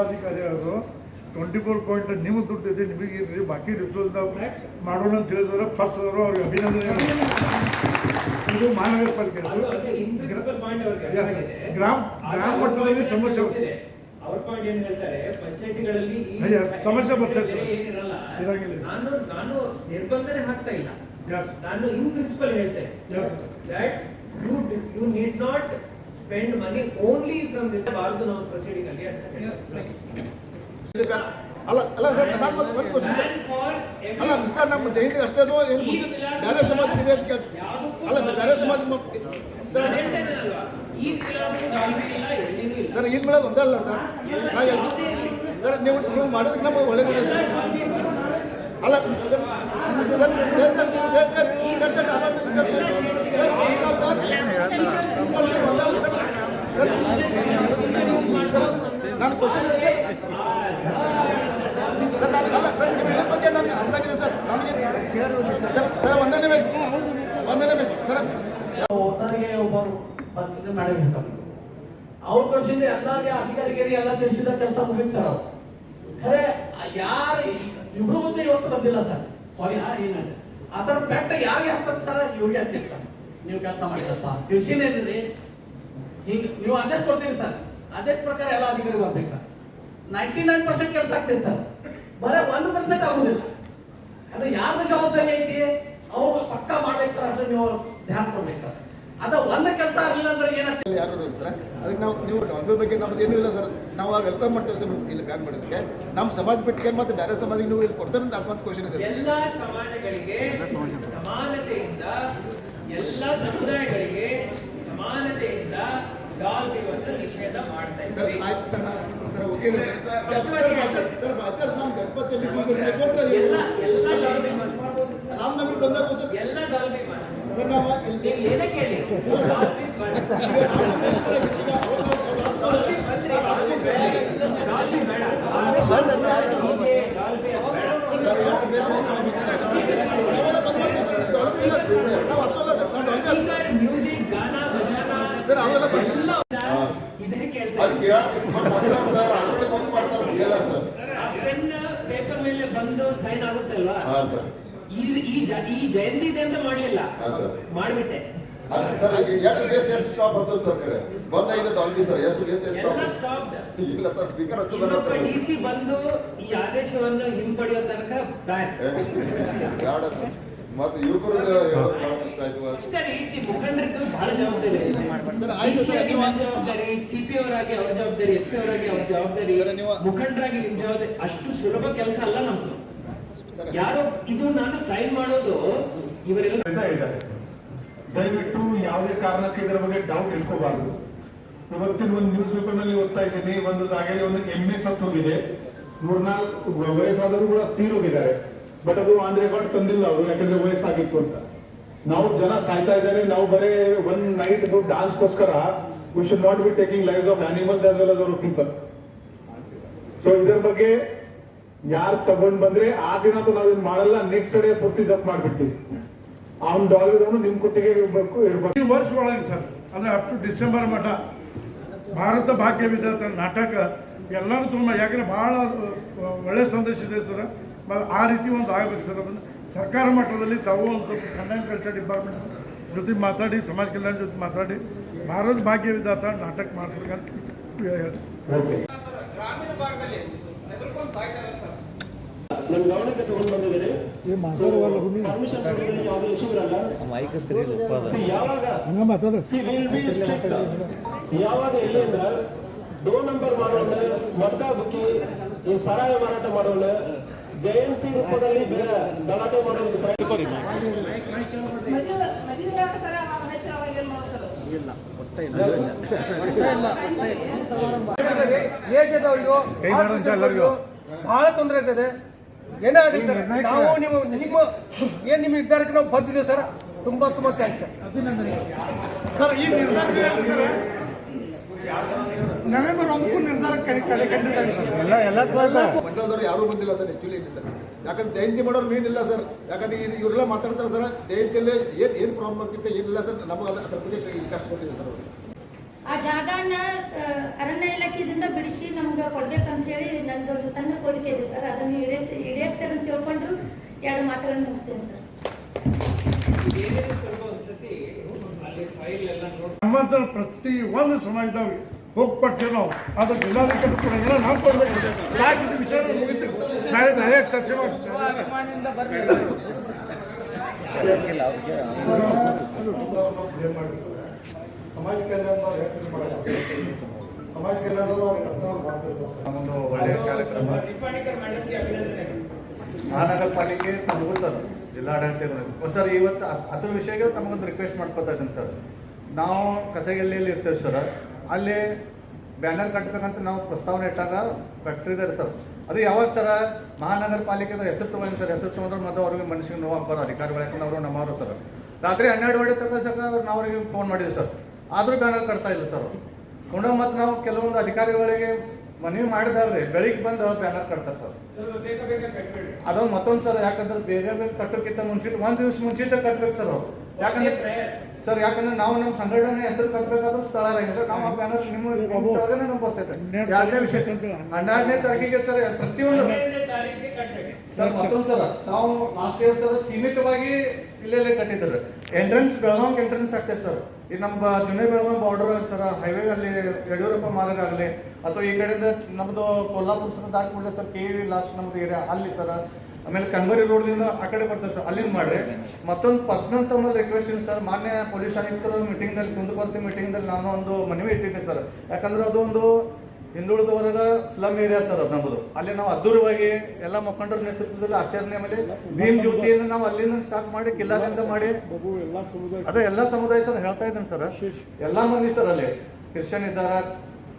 ಅಧಿಕಾರಿ ಅವರು 24 ಪಾಯಿಂಟ್ ನಿಮ್ಮ ದುಡ್ಡು ಇದೆ ನಿಮಗೆ ಇರ್ರಿ, ಬಾಕಿ ರಿಸೋರ್ಸ್ ಮಾಡೋಣ ಅಂತ ಹೇಳಿದ್ರೆ ಫಸ್ಟ್ ಅವರು ಅವ್ರಿಗೆ ಅಭಿನಂದನೆ. ಇದು ಮಹಾನಗರ ಪಾಲಿಕೆ ಗ್ರಾಮ ಮಟ್ಟದಲ್ಲಿ ಸಮಸ್ಯೆ ಅವ್ರ ಪಾಯಿಂಟ್ ಏನ್ ಹೇಳ್ತಾರೆ, ಪಂಚಾಯತಿಗಳಲ್ಲಿ ಸಮಸ್ಯೆ ಬರ್ತದೆ ಸರ್. ಏನಿರಲ್ಲ. ಇರಂಗಿಲ್ಲ. ನಾನು ನಿರ್ಬಂಧನೆ ಹಾಕ್ತಾ ಇಲ್ಲ, ನಾನು ಇನ್ ಪ್ರಿನ್ಸಿಪಲ್ ಹೇಳ್ತೇನೆ that you need not spend money only from this ಬಾರ್ದು ನಾವು ಪ್ರೊಸೀಡಿಂಗ್ ಅಲ್ಲಿ ಅಂತ ಅಲ್ಲ ಸರ್, ನಾನು ಒಂದು ಕ್ವಶನ್ ಅಲ್ಲ ಸರ್, ನಮ್ಮ ಜೈನಿಗೆ ಅಷ್ಟೇ ಏನು ಬೇರೆ ಸಮಾಜಕ್ಕೆ ಇದೆ ಅಂತ ಕೇಳ್ತೀನಿ. ಅಲ್ಲ ಬೇರೆ ಸಮಾಜ ಸರ್ ಈದ್ ಮೇಳೋದು ಒಂದೇ ಅಲ್ಲ ಸರ್. ಸರ್ ನೀವು ಮಾಡೋದಕ್ಕೆ ನಮಗೆ ಒಳ್ಳೇದಿದೆ ಸರ್. ಅಲ್ಲ ಸರ್ ನಾನು ಕ್ವಶನ್ ಇದೆ ಸರ್. ನಾನು ಅಲ್ಲ ಸರ್, ನಿಮ್ಮ ಹೇಳಿದ ಬಗ್ಗೆ ನನಗೆ ಅರ್ಥ ಆಗಿದೆ ಸರ್. ನನಗೆ ಸರ್ ಒಂದೇ ನಿಮಿಷ ಸರ್. ಹೊಸರಿಗೆ ಒಬ್ಬರು ಇದು ಮಾಡಿದ್ವಿ ಸರ್. ಅವ್ರ ಕಳಿಸಿದ ಎಲ್ಲರಿಗೆ ಅಧಿಕಾರಿಗೆ ಎಲ್ಲ ತಿಳಿಸಿದ ಕೆಲಸ ಮುಗಿತು ಸರ್. ಅವ್ರು ಖರೆ ಯಾರು ಇಬ್ರು ಮುಂದೆ ಇವತ್ತು ಬಂದಿಲ್ಲ ಸರ್. ಸಾರಿ ಏನಾಗ ಅದರ ಬೆಟ್ಟ ಯಾರಿಗೆ ಹತ್ತದ ಸರ್, ಇವ್ರಿಗೆ ಹತ್ತಿಲ್ಲ ಸರ್. ನೀವು ಕೆಲಸ ಮಾಡಿದಪ್ಪ ತಿಳಿಸಿನೇನ್ರಿ, ಹಿಂಗೆ ನೀವು ಆದೇಶ ಕೊಡ್ತೀರಿ ಸರ್. ಆದೇಶ ಪ್ರಕಾರ ಎಲ್ಲ ಅಧಿಕಾರಿಗಳು ಬರ್ಬೇಕು ಸರ್. 99% ಕೆಲಸ ಆಗ್ತೈತೆ ಸರ್, ಬರೀ 1% ಆಗುದಿಲ್ಲ. ಅದು ಯಾರ್ದು ಜವಾಬ್ದಾರಿ ಐತಿ, ಅವ್ರು ಪಕ್ಕ ಮಾಡ್ಬೇಕು ಸರ್. ಅಷ್ಟೇ ನೀವು ಧ್ಯಾನ ಕೊಡ್ಬೇಕು ಸರ್. ಅದ ಒಂದು ಕೆಲಸ ಇರಲಿಲ್ಲ ಅಂದ್ರೆ ಏನಾಗ್ತದೆ? ಯಾರು ಸರ್ ಅದಕ್ಕೆ ನಾವು ನೀವು ಡಾಲ್ಬಿ ಬಗ್ಗೆ ನಮ್ದು ಏನೂ ಇಲ್ಲ ಸರ್. ನಾವು ವೆಲ್ಕಮ್ ಮಾಡ್ತೇವೆ ಸರ್ ಇಲ್ಲಿ ಬ್ಯಾನ್ ಮಾಡೋದಕ್ಕೆ. ನಮ್ಮ ಸಮಾಜ ಬಿಟ್ಟು ಮತ್ತೆ ಬೇರೆ ಸಮಾಜಕ್ಕೆ ನೀವು ಇಲ್ಲಿ ಕೊಡ್ತಾರೆ ಅಂತ ಒಂದು ಕ್ವಶನ್ ಇದೆ. ಎಲ್ಲ ಸಮಾಜಗಳಿಗೆ ಸಮಾನತೆಯಿಂದ, ಎಲ್ಲ ಸಮುದಾಯಗಳಿಗೆ ಸಮಾನತೆಯಿಂದ ಡಾಲ್ಬಿವನ್ನು ನಿಷೇಧ ಮಾಡ್ತಾ ಸರ್ ಇದ್ದೀವಿ. ಆಯ್ತು ಸರ್ ಸರ್ ಓಕೆ ಸರ್ ನಮ್ಮ ಗಣಪತಿ ರಾಮನವಮಿ ಬಂದಾಗ ಸರ್ ಎಲ್ಲ ಡಾಲ್ಬಿ ಮಾಡಿ ಸರ್ ನಾವು ಇಲ್ಲಿ ಏನಕ್ಕೆ ಹೇಳಿ ಡಾಲ್ಬಿ ಬೇಡ, ಮ್ಯೂಸಿಕ್, ಗಾನ, ಭಜನ ಸರ್ ಅವೆಲ್ಲ ಇದಕ್ಕೆ ಕೇಳ್ತಾ ಅದು ಸರ್ ಆಲ್ರೆಡಿ ಬುಕ್ ಮಾಡ್ತಾರೆ, ಸಿಗಲ್ಲ ಸರ್. ಆ ಪೆನ್ ಪೇಪರ್ ಮೇಲೆ ಬಂದು ಸೈನ್ ಆಗುತ್ತಲ್ವಾ? ಹಾ ಸರ್. ಈ ಜಯಂತಿ ಇದೆ ಅಂತ ಮಾಡಲಿಲ್ಲ, ಹಾ ಸರ್. ಮಾಡ್ಬಿಟ್ಟೆ. ಸರ್ ಎಷ್ಟು ಬೇಸ್ ಎಷ್ಟು ಸ್ಟಾಪ್ ಹಚ್ಚೋದು ಸರ್ ಕಡೆ ಬಂದಾಗಿದೆ ಡಾಲ್ಬಿ ಸರ್, ಎಷ್ಟು ಬೇಸ್ ಎಷ್ಟು ಎಲ್ಲ ಸ್ಟಾಪ್ ಸ್ಟಾಪ್. ಇಲ್ಲ ಸರ್, ಸ್ಪೀಕರ್ ಹಚ್ಚೋದು DC ಬಂದು ಈ ಆದೇಶವನ್ನು ಹಿಂಪಡೆಯೋ ತನಕ ಬ್ಯಾನ್. ಬೇಡ ಸರ್. ಮತ್ತೆ ಯುವಕರು ಹೇಳೋದು ಬಹಳ ಕಷ್ಟ ಆಯ್ತು. ಇಷ್ಟೇ ಈ ಮುಖಂಡರಿದ್ದು ಬಹಳ ಜವಾಬ್ದಾರಿ. ಸರ್ ಆಯ್ತು ಸರ್ DC ನಿಮ್ಮ ಜವಾಬ್ದಾರಿ, CP ಅವರಾಗಿ ಅವ್ರ ಜವಾಬ್ದಾರಿ, SP ಅವರಾಗಿ ಅವ್ರ ಜವಾಬ್ದಾರಿ, ಮುಖಂಡರಾಗಿ ನಿಮ್ ಜವಾಬ್ದಾರಿ. ಅಷ್ಟು ಸುಲಭ ಕೆಲಸ ಅಲ್ಲ ನಮ್ದು. ಯಾರೋ ಇದು ನಾನು ಸೈನ್ ಮಾಡೋದು ಇವರೆಲ್ಲ ಇದ್ದಾರೆ. ದಯವಿಟ್ಟು ಯಾವುದೇ ಕಾರಣಕ್ಕೆ ಇದರ ಬಗ್ಗೆ ಡೌಟ್ ಇಟ್ಕೋಬಾರ್ದು. ಇವತ್ತಿನ ಒಂದು ನ್ಯೂಸ್ ಪೇಪರ್ ನಲ್ಲಿ ಓದ್ತಾ ಇದ್ದೀನಿ, ಒಂದು ಜಾಗದಲ್ಲಿ ಒಂದು ಎಮ್ಮೆ ಸತ್ತು ಹೋಗಿದೆ, 4 ವಯಸ್ಸಾದವರು ಕೂಡ ತೀರೋಗಿದ್ದಾರೆ. ಬಟ್ ಅದು ಆನ್ ರೆಕಾರ್ಡ್ ತಂದಿಲ್ಲ ಅವರು, ಯಾಕಂದ್ರೆ ವಯಸ್ಸಾಗಿತ್ತು ಅಂತ. ನಾವು ಜನ ಸಾಯ್ತಾ ಇದ್ದಾರೆ, ನಾವು ಬರೇ ಒಂದ್ ನೈಟ್ ಡಾನ್ಸ್ಗೋಸ್ಕರ we should not be taking lives of animals as well as our people. So ಇದರ ಬಗ್ಗೆ ಯಾರು ತಗೊಂಡ್ ಬಂದ್ರೆ ಆ ದಿನ ನಾವೇನ್ ಮಾಡಲ್ಲ, ನೆಕ್ಸ್ಟ್ ಡೇ ಪೂರ್ತಿ ಜಪ್ ಮಾಡ್ಬಿಡ್ತೀವಿ. ಅವ್ನು ಡಾಲರ್ದವನು ನಿಮ್ ಕುತ್ತಿಗೆ ಇರ್ಬೇಕು. ಈ ವರ್ಷ ಒಳಗೆ ಸರ್ ಅದು ಅಪ್ ಟು ಡಿಸೆಂಬರ್ ಮಠ ಭಾರತ ಭಾಗ್ಯ ವಿಧಾತ ನಾಟಕ ಎಲ್ಲರೂ ತುಂಬ, ಯಾಕಂದರೆ ಭಾಳ ಒಳ್ಳೆಯ ಸಂದೇಶ ಇದೆ ಸರ್. ಆ ರೀತಿ ಒಂದು ಆಗಬೇಕು ಸರ್. ಅದನ್ನು ಸರ್ಕಾರ ಮಟ್ಟದಲ್ಲಿ ತಾವು ಒಂದು ಕನ್ನಡ ಕಲ್ಚರ್ ಡಿಪಾರ್ಟ್ಮೆಂಟ್ ಜೊತೆ ಮಾತಾಡಿ, ಸಮಾಜ ಕಲ್ಯಾಣ ಜೊತೆ ಮಾತಾಡಿ ಭಾರತ ಭಾಗ್ಯ ವಿಧಾತ ನಾಟಕ ಮಾಡ್ಬೇಕಂತ ಹೇಳಿ. ಗ್ರಾಮೀಣ ಭಾಗದಲ್ಲಿ ಹೆದರ್ಕೊಂಡು ಸಾಯ್ತಾ ಇದ್ದಾರೆ ಸರ್. ನನ್ನ ಗಮನಕ್ಕೆ ತಗೊಂಡು ಬಂದಿದ್ದೀರಿ. ಪರ್ಮಿಷನ್ ಕೊಡೋದ್ರಲ್ಲಿ ಯಾವುದೇ ಇಶ್ಯೂ ಇರಲ್ಲ. ಯಾವಾಗ ಎಲ್ಲಿ ಅಂದ್ರೆ ಡೋ ನಂಬರ್ ಮಾಡೋಣ, ಮಡ್ಕ ಬುಕ್ಕಿ, ಈ ಸರಾಯ ಮಾರಾಟ ಮಾಡೋಣ, ಜಯಂತಿ ರೂಪದಲ್ಲಿ ಬೇರೆ ಗಲಾಟೆ ಮಾಡೋದು ಬಹಳ ತೊಂದರೆ ಆಗ್ತದೆ. ಏನಾಗಲಿ ಸರ್, ನಾವು ನೀವು ನಿಮ್ಮ ಏನು ನಿಮ್ಮ ನಿರ್ಧಾರಕ್ಕೆ ನಾವು ಬಂದಿದ್ದೇವೆ ಸರ್. ತುಂಬಾ ತುಂಬಾ ಥ್ಯಾಂಕ್ಸ್ ಸರ್. ಅಭಿನಂದನೆ ಸರ್. ಈ ನಿರ್ಧಾರ ನವೆಂಬರ್ 1 ನಿರ್ಧಾರ ಮಂಡಲದವ್ರು ಯಾರೂ ಬಂದಿಲ್ಲ ಸರ್ ಆ್ಯಕ್ಚುಲಿ ಇಲ್ಲಿ ಸರ್. ಯಾಕಂದ್ರೆ ಜಯಂತಿ ಮಾಡೋರು ಮೇನ್ ಇಲ್ಲ ಸರ್. ಯಾಕಂದ್ರೆ ಇವರೆಲ್ಲ ಮಾತಾಡ್ತಾರೆ ಸರ್, ಜಯಂತಿಯಲ್ಲಿ ಏನು ಪ್ರಾಬ್ಲಮ್ ಆಗ್ತಿತ್ತು ಏನಿಲ್ಲ ಸರ್. ನಮಗೆ ಅದ್ರ ಬಗ್ಗೆ ಕಷ್ಟ ಕೊಟ್ಟಿದೆ ಸರ್ ಅವರು. ಆ ಜಾಗನ ಅರಣ್ಯ ಇಲಾಖೆಯಿಂದ ಬಿಡಿಸಿ ನಮ್ಗೆ ಕೊಡ್ಬೇಕಂತ ಹೇಳಿ ನಂದೊಂದು ಸಣ್ಣ ಕೋರಿಕೆ ಇದೆ ಸರ್. ಅದನ್ನು ಈಡೇರಿಸ್ತಾರೆ ಅಂತ ತಿಳ್ಕೊಂಡು 2 ಮಾತುಗಳನ್ನು ಮುಗಿಸ್ತೇನೆ ಸರ್. ನಮ್ಮಂತ ಪ್ರತಿ ಒಂದು ಸಮಾಜದವ್ರಿಗೆ ಹೋಗ್ಪಟ್ಟೆ ನಾವು ಅದು ಜಿಲ್ಲಾಧಿಕಾರಿ ಕೂಡ ಎಲ್ಲ ನಾವು ಕೊಡ್ಬೇಕು. ಸಾಕು ವಿಷಯ ಮುಗಿತು, ನಾಳೆ ಬೇರೆ ಚರ್ಚೆ ಮಾಡ್ತೀವಿ. ಸಮಾಜ ಕಲ್ಯಾಣ ಸಮಾಜ ಕಲ್ಯಾಣ ನಮ್ಮೊಂದು ಒಳ್ಳೆಯ ಕಾರ್ಯಕ್ರಮ. ಮಹಾನಗರ ಪಾಲಿಕೆ ತಮಗೂ ಸರ್, ಜಿಲ್ಲಾಡಳಿತ ಸರ್, ಇವತ್ತು ಅದ್ರ ವಿಷಯಕ್ಕೆ ತಮಗೊಂದು ರಿಕ್ವೆಸ್ಟ್ ಮಾಡ್ಕೊತಾ ಇದ್ದೀನಿ ಸರ್. ನಾವು ಕಸಗಲ್ಲಿಯಲ್ಲಿ ಇರ್ತೇವೆ ಸರ್, ಅಲ್ಲಿ ಬ್ಯಾನರ್ ಕಟ್ಟಬೇಕಂತ ನಾವು ಪ್ರಸ್ತಾವನೆ ಇಟ್ಟಾಗ ಕಟ್ಟಿದ್ದಾರೆ ಸರ್. ಅದು ಯಾವಾಗ ಸರ ಮಹಾನಗರ ಪಾಲಿಕೆದ ಹೆಸರು ತೊಗೊಂಡು ಸರ್, ಹೆಸರು ತೊಗೊಂಡ್ರೆ ಮತ್ತು ಅವ್ರಿಗೆ ಮನುಷ್ಯಗೆ ನೋವು ಆಗ್ಬಾರ್ದು. ಅಧಿಕಾರಿಗಳು ಯಾಕಂದ್ರೆ ಅವರು ನಮ್ಮವರು ಸರ್. ರಾತ್ರಿ 12 ಗಂಟೆ ತನಕ ಸರ್ ನಾವು ಅವರಿಗೆ ಫೋನ್ ಮಾಡಿದ್ವಿ ಸರ್, ಆದರೂ ಬ್ಯಾನರ್ ಕಟ್ತಾ ಇಲ್ಲ ಸರ್. ಕೊಂಡ ಮತ್ತು ನಾವು ಕೆಲವೊಂದು ಅಧಿಕಾರಿಗಳಿಗೆ ಮನವಿ ಮಾಡಿದಾದ್ರೆ ಬೆಳಿಗ್ಗೆ ಬಂದು ಬ್ಯಾನರ್ ಕಟ್ತಾರೆ ಸರ್. ಅದೊಂದು ಮತ್ತೊಂದು ಸರ್, ಯಾಕಂದ್ರೆ ಬೇಗ ಬೇಗ ಕಟ್ಟೋಕ್ಕಿಂತ ಮುಂಚಿತ 1 ದಿವಸ ಮುಂಚಿತ ಕಟ್ಬೇಕು ಸರ್ ಅವರು. ಯಾಕಂದ್ರೆ ನಾವು ನಮ್ಮ ಸಂಘಟನೆ ಹೆಸರು ಕಟ್ಟಬೇಕಾದ್ರೂ ಸ್ಥಳ ಆಗಿದ್ರೆ ನಾವು ಆ ಬ್ಯಾನರ್ ನಿಮ್ಮ ನಮ್ಗೆ ಬರ್ತೈತೆ. 2ನೇ ವಿಷಯ 12ನೇ ತಾರೀಕಿಗೆ ಸರ್ ಪ್ರತಿಯೊಂದು ಸರ್. ಮತ್ತೊಂದು ಸಲ ನಾವು ಲಾಸ್ಟ್ ಇಯರ್ ಸರ್ ಸೀಮಿತವಾಗಿ ಇಲ್ಲೆಲ್ಲೇ ಕಟ್ಟಿದ್ದಾರೆ. ಎಂಟ್ರೆನ್ಸ್ ಬೆಳಗಾವಿ ಎಂಟ್ರೆನ್ಸ್ ಆಗ್ತದೆ ಸರ್. ಈ ನಮ್ಮ ಜುನೆ ಬೆಳಗಾವಿ ಬಾರ್ಡರ್ ಸರ್, ಹೈವೇ ಅಲ್ಲಿ ಯಡಿಯೂರಪ್ಪ ಮಾರ್ಗ ಆಗಲಿ ಅಥವಾ ಈ ಕಡೆಯಿಂದ ನಮ್ಮದು ಕೊಲ್ಲಾಪುರ ಸರ್ ದಾಟ್ಬಿಡ್ಲೆ ಸರ್, KV ಲಾಸ್ಟ್ ನಮ್ಮದು ಏರಿಯಾ ಅಲ್ಲಿ ಸರ್ ಆಮೇಲೆ ಕನ್ಬರಿ ರೋಡ್ದಿಂದ ಆ ಕಡೆ ಬರ್ತದೆ ಸರ್, ಅಲ್ಲಿಂದ ಮಾಡ್ರಿ. ಮತ್ತೊಂದು ಪರ್ಸನಲ್ ತಮ್ಮಲ್ಲಿ ರಿಕ್ವೆಸ್ಟ್ ಇದೆ ಸರ್, ಮಾನ್ಯ ಪೊಲೀಸ್ ಆಯುಕ್ತರು ಮೀಟಿಂಗ್ನಲ್ಲಿ ಕುಂದುಕೊರತೆ ಮೀಟಿಂಗ್ದಲ್ಲಿ ನಾನು ಒಂದು ಮನವಿ ಇಟ್ಟಿದ್ದೆ ಸರ್. ಯಾಕಂದ್ರೆ ಅದೊಂದು ಹಿಂದುಳಿದವರ ಸ್ಲಮ್ ಏರಿಯಾ ಸರ್ ಅದು ನಮ್ಮದು. ಅಲ್ಲಿ ನಾವು ಅದ್ದೂರವಾಗಿ ಎಲ್ಲ ಮುಖಂಡರ ನೇತೃತ್ವದಲ್ಲಿ ಆಚರಣೆ ಮೇಲೆ ಭೀಮ್ ಜ್ಯೋತಿಯನ್ನು ನಾವು ಅಲ್ಲಿಂದ ಸ್ಟಾರ್ಟ್ ಮಾಡಿ ಕಿಲ್ಲಾದಿಂದ ಮಾಡಿ ಅದೇ ಎಲ್ಲ ಸಮುದಾಯ ಸರ್ ಹೇಳ್ತಾ ಇದ್ದೀನಿ ಸರ್. ಎಲ್ಲ ಮಂದಿ ಸರ್ ಅಲ್ಲಿ ಕ್ರಿಶ್ಚಿಯನ್ ಇದ್ದಾರೆ,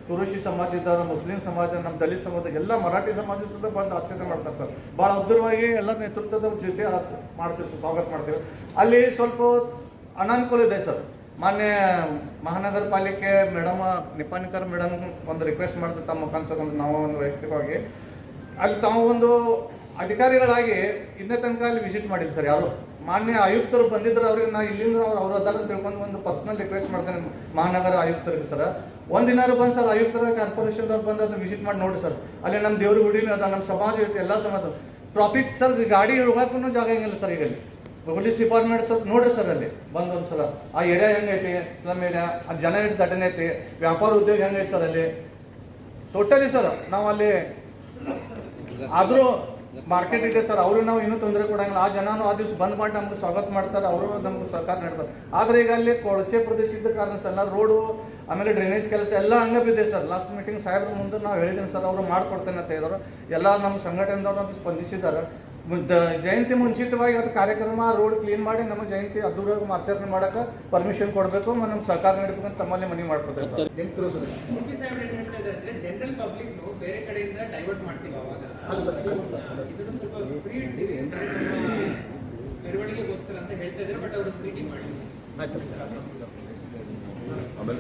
ತುರುಷಿ ಸಮಾಜ ಇದ್ದಾರೆ, ಮುಸ್ಲಿಂ ಸಮಾಜ, ನಮ್ಮ ದಲಿತ ಸಮಾಜ, ಎಲ್ಲ ಮರಾಠಿ ಸಮಾಜ ಸುತ್ತ ಬಂದು ಆಚರಣೆ ಮಾಡ್ತಾರೆ ಸರ್. ಭಾಳ ಅದ್ದೂರವಾಗಿ ಎಲ್ಲ ನೇತೃತ್ವದ ಜೊತೆ ಮಾಡ್ತೀವಿ ಸರ್, ಸ್ವಾಗತ ಮಾಡ್ತೀವಿ. ಅಲ್ಲಿ ಸ್ವಲ್ಪ ಅನಾನುಕೂಲ ಇದೆ ಸರ್. ಮಾನ್ಯ ಮಹಾನಗರ ಪಾಲಿಕೆ ಮೇಡಮ್ ನಿಪಾನಿಕರ್ ಮೇಡಮ್ ಒಂದು ರಿಕ್ವೆಸ್ಟ್ ಮಾಡಿದ್ರೆ ತಮ್ಮ ಮುಖಾಂತರ ನಾವು ಒಂದು ವೈಯಕ್ತಿಕವಾಗಿ ಅಲ್ಲಿ ತಾವು ಒಂದು ಅಧಿಕಾರಿಗಳಾಗಿ ಇನ್ನೇ ತನಕ ಅಲ್ಲಿ ವಿಸಿಟ್ ಮಾಡಿಲ್ಲ ಸರ್ ಯಾರು. ಮಾನ್ಯ ಆಯುಕ್ತರು ಬಂದಿದ್ರು, ಅವ್ರಿಗೆ ನಾ ಇಲ್ಲಿಂದ ಅವ್ರು ಅದಾರ ತಿಳ್ಕೊಂಡು ಒಂದು ಪರ್ಸನಲ್ ರಿಕ್ವೆಸ್ಟ್ ಮಾಡ್ತೇನೆ ಮಹಾನಗರ ಆಯುಕ್ತರಿಗೆ ಸರ್. ಒಂದಿನಾರು ಬಂದು ಸರ್ ಆಯುಕ್ತರ ಕಾರ್ಪೊರೇಷನ್ದವ್ರು ಬಂದು ಅದನ್ನ ವಿಸಿಟ್ ಮಾಡಿ ನೋಡಿ ಸರ್. ಅಲ್ಲಿ ನಮ್ಮ ದೇವ್ರ ಗುಡಿನೂ ಅದ, ನಮ್ಮ ಸಮಾಜ ಇರುತ್ತೆ, ಎಲ್ಲ ಸಮಾಜ ಟ್ರಾಫಿಕ್ ಸರ್ ಗಾಡಿ ಹೋಗಕ್ಕೂ ಜಾಗ ಹೆಂಗಿಲ್ಲ ಸರ್. ಈಗ ಅಲ್ಲಿ ಪೊಲೀಸ್ ಡಿಪಾರ್ಟ್ಮೆಂಟ್ ಸರ್ ನೋಡ್ರಿ ಸರ್, ಅಲ್ಲಿ ಬಂದು ಒಂದು ಸಲ ಆ ಏರಿಯಾ ಹೆಂಗೈತಿ, ಸ್ಲಮ್ ಏರಿಯಾ, ಆ ಜನ ಎಷ್ಟು ದಟ್ಟಣೆ ಐತಿ, ವ್ಯಾಪಾರ ಉದ್ಯೋಗ ಹೆಂಗೈತಿ ಸರ್ ಅಲ್ಲಿ ಟೋಟಲಿ ಸರ್. ನಾವು ಅಲ್ಲಿ ಆದರೂ ಮಾರ್ಕೆಟ್ ಇದೆ ಸರ್, ಅವರು ನಾವು ಇನ್ನೂ ತೊಂದರೆ ಕೊಡಂಗಿಲ್ಲ. ಆ ಜನನು ಆ ದಿವಸ ಬಂದ್ ಮಾಡಿ ನಮ್ಗೆ ಸ್ವಾಗತ ಮಾಡ್ತಾರೆ, ಅವರು ನಮ್ಗೆ ಸಹಕಾರ ನೀಡ್ತಾರೆ. ಆದರೆ ಈಗ ಅಲ್ಲಿ ಕೊಳಚೆ ಪ್ರದೇಶ ಇದ್ದ ಕಾರಣ ಸರ್ ರೋಡು ಆಮೇಲೆ ಡ್ರೈನೇಜ್ ಕೆಲಸ ಎಲ್ಲ ಹಂಗೆ ಬಿದ್ದಿದೆ ಸರ್. ಲಾಸ್ಟ್ ಮೀಟಿಂಗ್ ಸಾಹೇಬ್ರ ಮುಂದೆ ನಾವು ಹೇಳಿದ್ದೀನಿ ಸರ್, ಅವರು ಮಾಡ್ಕೊಡ್ತೇನೆ ಅಂತ ಹೇಳಿದ್ರು. ಎಲ್ಲ ನಮ್ಮ ಸಂಘಟನೆದವ್ರು ಅಂತ ಸ್ಪಂದಿಸಿದ್ದಾರೆ. ಜಯಂತಿ ಮುಂಚಿತವಾಗಿ ಅದು ಕಾರ್ಯಕ್ರಮ ರೋಡ್ ಕ್ಲೀನ್ ಮಾಡಿ ನಮ್ಮ ಜಯಂತಿ ಅದ್ದೂರಾಗಿ ಆಚರಣೆ ಮಾಡೋಕೆ ಪರ್ಮಿಷನ್ ಕೊಡಬೇಕು, ನಮ್ಗೆ ಸಹಕಾರ ನೀಡಬೇಕು ಅಂತ ತಮ್ಮಲ್ಲಿ ಮನವಿ ಮಾಡ್ಕೊಡ್ತೇವೆ ಸರ್. ಮುಖ್ಯ ಸಾಹೇಬ್ರು ಏನ್ ಹೇಳ್ತಾ ಇದ್ದಾರೆ ಅಂದ್ರೆ ಜನರಲ್ ಪಬ್ಲಿಕ್ ಬೇರೆ ಕಡೆಯಿಂದ ಡೈವರ್ಟ್ ಮಾಡ್ತೀವಿ ಅವಾಗ ಇದನ್ನು ಸ್ವಲ್ಪ ಫ್ರೀ ಇಡ್ತೀವಿ ಮೆರವಣಿಗೆಗೋಸ್ಕರ ಅಂತ ಹೇಳ್ತಾ ಇದ್ದಾರೆ. ಬಟ್ ಅವ್ರದ್ದು ಮೀಟಿಂಗ್ ಮಾಡಿ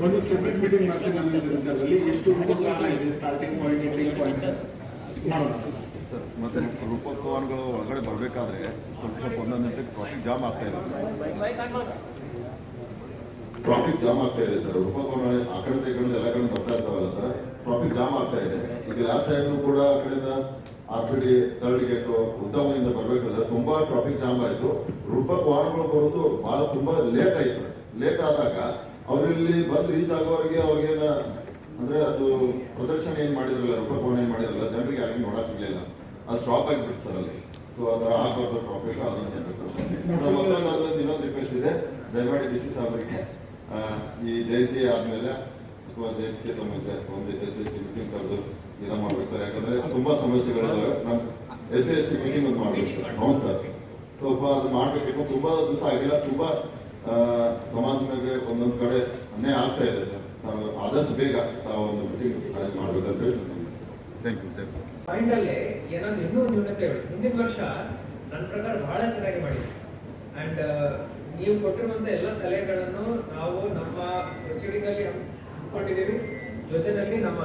ಒಂದು ಸೆಪರೇಟ್ ಮೀಟಿಂಗ್ ಮಾಡ್ತೀನಿ ಅನ್ನೋ ವಿಚಾರದಲ್ಲಿ ಎಷ್ಟು ಇದೆ ಸ್ಟಾರ್ಟಿಂಗ್ ಪಾಯಿಂಟ್ ಎಂಡಿಂಗ್ ಪಾಯಿಂಟ್ ಮಾಡೋಣ ಸರ್. ಮತ್ತೆ ರೂಪಕವನಗಳು ಒಳಗಡೆ ಬರಬೇಕಾದ್ರೆ ಸ್ವಲ್ಪ ಒಂದೊಂದು ಟ್ರಾಫಿಕ್ ಜಾಮ್ ಆಗ್ತಾ ಇದೆ ಸರ್. ಟ್ರಾಫಿಕ್ ಜಾಮ್ ಆಗ್ತಾ ಇದೆ ಸರ್. ರೂಪಕವನ ಆ ಕಡೆ ಈ ಕಡೆ ಎಲ್ಲ ಕಡೆ ಬರ್ತಾ ಇರ್ತಾವಲ್ಲ ಸರ್, ಟ್ರಾಫಿಕ್ ಜಾಮ್ ಆಗ್ತಾ ಇದೆ. ಈಗ ಲಾಸ್ಟ್ ಟೈಮ್ ಕೂಡ ಆ ಕಡೆಯಿಂದ RPD ಥರ್ಡ್ ಗೇಟ್ ಉತ್ತಮದಿಂದ ಬರಬೇಕಾದ್ರೆ ತುಂಬಾ ಟ್ರಾಫಿಕ್ ಜಾಮ್ ಆಯಿತು. ರೂಪಕವಾಹನಗಳು ಬರೋದು ಬಹಳ ತುಂಬಾ ಲೇಟ್ ಆಯ್ತು. ಲೇಟ್ ಆದಾಗ ಅವರಲ್ಲಿ ಬಂದು ರೀಚ್ ಆಗೋವರೆಗೆ ಅವ್ರಿಗೇನ ಅಂದ್ರೆ ಅದು ಪ್ರದರ್ಶನ ಏನ್ ಮಾಡಿದ್ರಲ್ಲ, ರೂಪಕವನ ಏನ್ ಮಾಡಿದ್ರಲ್ಲ, ಜನರಿಗೆ ಯಾರಿಗೂ ನೋಡಕ್ ಸಿಗ್ಲಿಲ್ಲ. ಅದು ಸ್ಟಾಪ್ ಆಗಿಬಿಟ್ಟು ಸರ್ ಅಲ್ಲಿ. ಸೊ ಅದರ ಆಗಬಾರ್ದು ಟ್ರಾಫಿಕ್ ಅದಂತ ಮತ್ತೊಂದು ಇನ್ನೊಂದು ರಿಕ್ವೆಸ್ಟ್ ಇದೆ, ದಯಮಾಡಿ DC ಸಾಹೇಬರಿಗೆ ಈ ಜಯಂತಿ ಆದ್ಮೇಲೆ ಅಥವಾ ಜಯಂತಿಗೆ ಮುಂಚೆ ಒಂದು SC ಮೀಟಿಂಗ್ ಕರೆದು ಇದನ್ನ ಮಾಡ್ಬೇಕು ಸರ್. ಯಾಕಂದ್ರೆ ತುಂಬಾ ಸಮಸ್ಯೆಗಳಿದಾವೆ. ನಮ್ಮ SC ಮೀಟಿಂಗ್ ಒಂದು ಮಾಡ್ಬೇಕು ಸರ್. ಹೌದು ಸರ್, ಸ್ವಲ್ಪ ಅದು ಮಾಡ್ಬೇಕು. ತುಂಬಾ ದಿವಸ ಆಗಿಲ್ಲ, ತುಂಬಾ ಸಮಾಜ ಮೇಲೆ ಒಂದೊಂದು ಕಡೆ ಅನ್ಯಾಯ ಆಗ್ತಾ ಇದೆ ಸರ್. ನಾವು ಆದಷ್ಟು ಬೇಗ ಒಂದು ಮೀಟಿಂಗ್ ಅರೇಂಜ್ ಮಾಡ್ಬೇಕಂತ ಹೇಳಿ ಥ್ಯಾಂಕ್ ಯು. ಪಾಯಿಂಟ್ ಅಲ್ಲಿ ಏನಾದ್ರು ಇನ್ನೂ ನ್ಯೂನತೆಗಳು ಹಿಂದಿನ ವರ್ಷ ನನ್ನ ಪ್ರಕಾರ ಬಹಳ ಚೆನ್ನಾಗಿ ಮಾಡಿದೆ. ಅಂಡ್ ನೀವು ಕೊಟ್ಟಿರುವಂತ ಎಲ್ಲ ಸಲಹೆಗಳನ್ನು ನಾವು ನಮ್ಮ ಪ್ರೊಸೀಡಿಂಗ್ ಅಲ್ಲಿ ಹಾಕೊಂಡಿದ್ದೀವಿ. ಜೊತೆಯಲ್ಲಿ ನಮ್ಮ